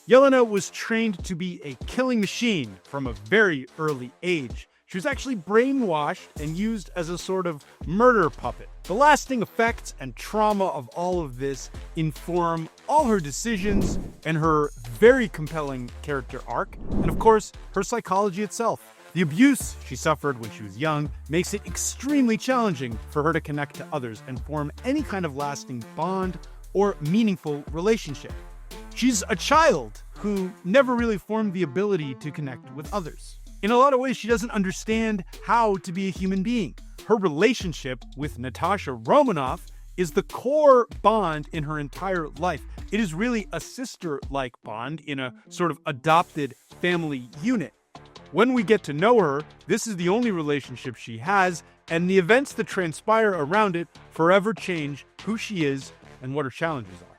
Yelena was trained to be a killing machine from a very early age. She was actually brainwashed and used as a sort of murder puppet. The lasting effects and trauma of all of this inform all her decisions and her very compelling character arc, and of course, her psychology itself. The abuse she suffered when she was young makes it extremely challenging for her to connect to others and form any kind of lasting bond or meaningful relationship. She's a child who never really formed the ability to connect with others. In a lot of ways, she doesn't understand how to be a human being. Her relationship with Natasha Romanoff is the core bond in her entire life. It is really a sister-like bond in a sort of adopted family unit. When we get to know her, this is the only relationship she has, and the events that transpire around it forever change who she is and what her challenges are.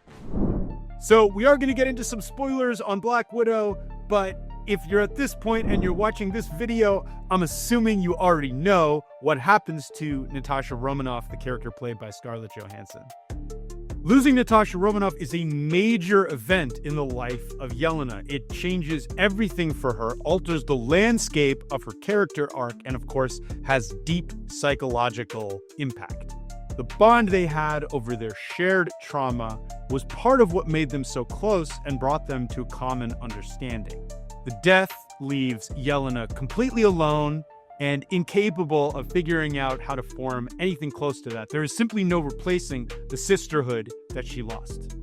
So we are going to get into some spoilers on Black Widow, but if you're at this point and you're watching this video, I'm assuming you already know what happens to Natasha Romanoff, the character played by Scarlett Johansson. Losing Natasha Romanoff is a major event in the life of Yelena. It changes everything for her, alters the landscape of her character arc, and of course, has deep psychological impact. The bond they had over their shared trauma was part of what made them so close and brought them to a common understanding. The death leaves Yelena completely alone and incapable of figuring out how to form anything close to that. There is simply no replacing the sisterhood that she lost.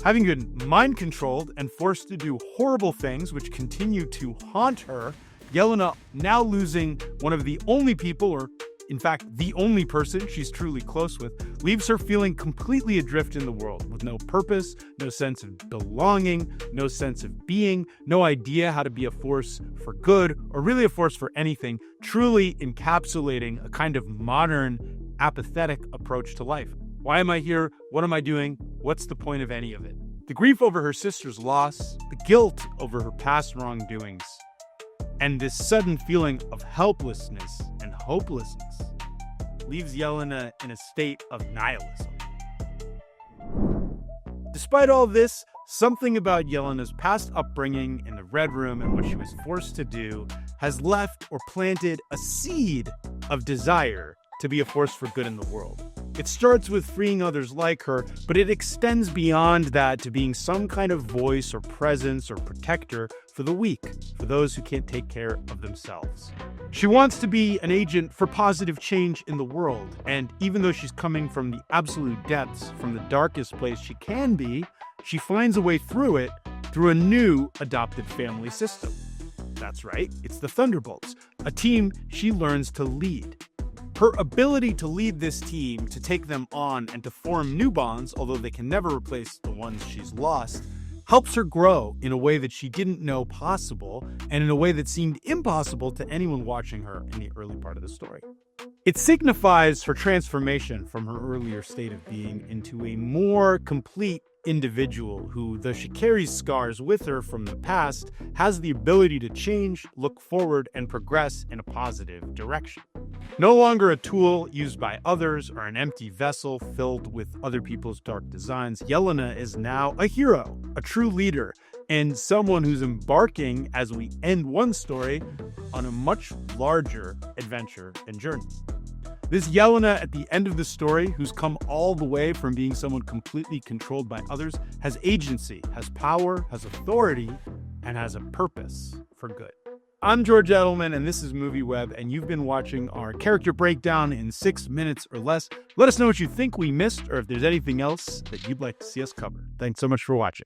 Having been mind-controlled and forced to do horrible things which continue to haunt her, Yelena, now losing one of the only people, or in fact, the only person she's truly close with, leaves her feeling completely adrift in the world with no purpose, no sense of belonging, no sense of being, no idea how to be a force for good or really a force for anything, truly encapsulating a kind of modern, apathetic approach to life. Why am I here? What am I doing? What's the point of any of it? The grief over her sister's loss, the guilt over her past wrongdoings, and this sudden feeling of helplessness and hopelessness leaves Yelena in a state of nihilism. Despite all this, something about Yelena's past upbringing in the Red Room and what she was forced to do has left or planted a seed of desire to be a force for good in the world. It starts with freeing others like her, but it extends beyond that to being some kind of voice or presence or protector for the weak, for those who can't take care of themselves. She wants to be an agent for positive change in the world, and even though she's coming from the absolute depths, from the darkest place she can be, she finds a way through it through a new adopted family system. That's right, it's the Thunderbolts, a team she learns to lead. Her ability to lead this team, to take them on, and to form new bonds, although they can never replace the ones she's lost, helps her grow in a way that she didn't know possible, and in a way that seemed impossible to anyone watching her in the early part of the story. It signifies her transformation from her earlier state of being into a more complete individual who, though she carries scars with her from the past, has the ability to change, look forward, and progress in a positive direction. No longer a tool used by others or an empty vessel filled with other people's dark designs, Yelena is now a hero, a true leader, and someone who's embarking, as we end one story, on a much larger adventure and journey. This Yelena at the end of the story, who's come all the way from being someone completely controlled by others, has agency, has power, has authority, and has a purpose for good. I'm George Edelman, and this is MovieWeb, and you've been watching our character breakdown in 6 minutes or less. Let us know what you think we missed, or if there's anything else that you'd like to see us cover. Thanks so much for watching.